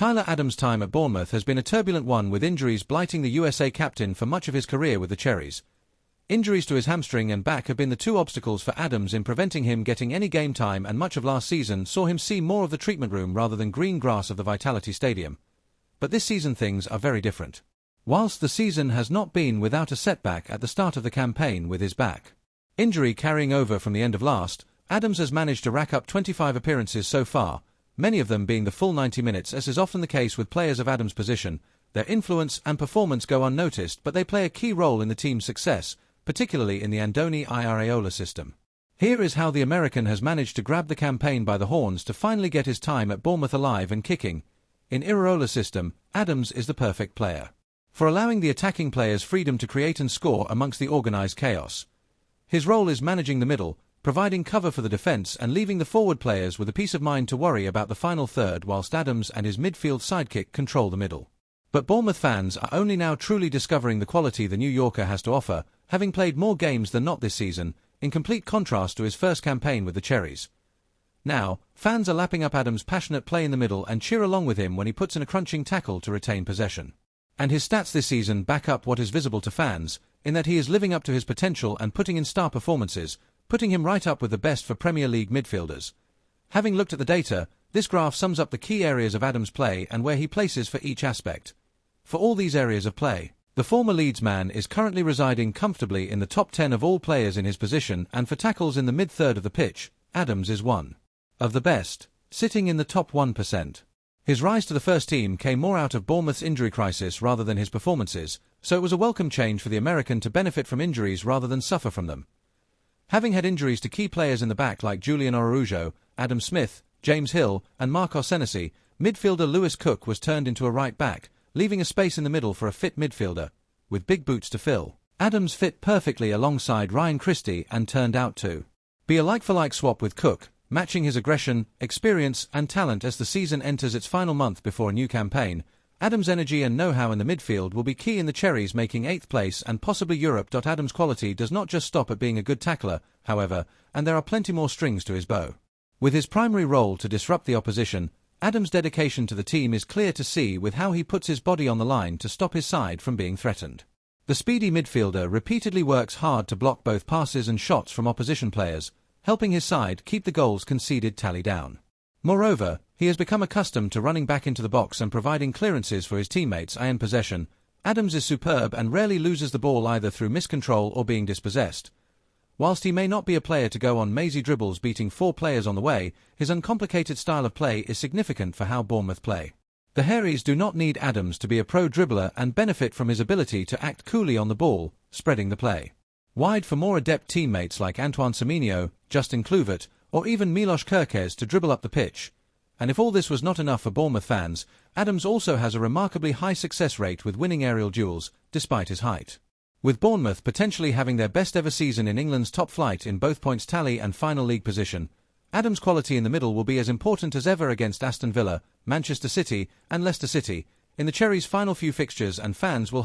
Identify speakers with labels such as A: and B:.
A: Tyler Adams' time at Bournemouth has been a turbulent one, with injuries blighting the USA captain for much of his career with the Cherries. Injuries to his hamstring and back have been the two obstacles for Adams in preventing him getting any game time, and much of last season saw him see more of the treatment room rather than green grass of the Vitality Stadium. But this season things are very different. Whilst the season has not been without a setback at the start of the campaign with his back injury carrying over from the end of last, Adams has managed to rack up 25 appearances so far, many of them being the full 90 minutes. As is often the case with players of Adams' position, their influence and performance go unnoticed, but they play a key role in the team's success, particularly in the Andoni Iraola system. Here is how the American has managed to grab the campaign by the horns to finally get his time at Bournemouth alive and kicking. In Iraola's system, Adams is the perfect player for allowing the attacking players freedom to create and score amongst the organised chaos. His role is managing the middle, providing cover for the defence and leaving the forward players with a peace of mind to worry about the final third, whilst Adams and his midfield sidekick control the middle. But Bournemouth fans are only now truly discovering the quality the New Yorker has to offer, having played more games than not this season, in complete contrast to his first campaign with the Cherries. Now, fans are lapping up Adams' passionate play in the middle and cheer along with him when he puts in a crunching tackle to retain possession. And his stats this season back up what is visible to fans, in that he is living up to his potential and putting in star performances, putting him right up with the best for Premier League midfielders. Having looked at the data, this graph sums up the key areas of Adams' play and where he places for each aspect. For all these areas of play, the former Leeds man is currently residing comfortably in the top 10 of all players in his position, and for tackles in the mid-third of the pitch, Adams is one of the best, sitting in the top 1%. His rise to the first team came more out of Bournemouth's injury crisis rather than his performances, so it was a welcome change for the American to benefit from injuries rather than suffer from them. Having had injuries to key players in the back like Julian Araujo, Adam Smith, James Hill, and Marcos Senesi, midfielder Lewis Cook was turned into a right back, leaving a space in the middle for a fit midfielder, with big boots to fill. Adams fit perfectly alongside Ryan Christie and turned out to be a like-for-like swap with Cook, matching his aggression, experience, and talent as the season enters its final month before a new campaign. Adams' energy and know-how in the midfield will be key in the Cherries making 8th place and possibly Europe. Adams' quality does not just stop at being a good tackler, however, and there are plenty more strings to his bow. With his primary role to disrupt the opposition, Adams' dedication to the team is clear to see with how he puts his body on the line to stop his side from being threatened. The speedy midfielder repeatedly works hard to block both passes and shots from opposition players, helping his side keep the goals conceded tally down. Moreover, he has become accustomed to running back into the box and providing clearances for his teammates in possession. Adams is superb and rarely loses the ball either through miscontrol or being dispossessed. Whilst he may not be a player to go on mazy dribbles beating 4 players on the way, his uncomplicated style of play is significant for how Bournemouth play. The Harries do not need Adams to be a pro dribbler and benefit from his ability to act coolly on the ball, spreading the play wide for more adept teammates like Antoine Semenyo, Justin Kluivert, or even Milos Kerkez to dribble up the pitch. And if all this was not enough for Bournemouth fans, Adams also has a remarkably high success rate with winning aerial duels, despite his height. With Bournemouth potentially having their best ever season in England's top flight in both points tally and final league position, Adams' quality in the middle will be as important as ever against Aston Villa, Manchester City, and Leicester City in the Cherries' final few fixtures, and fans will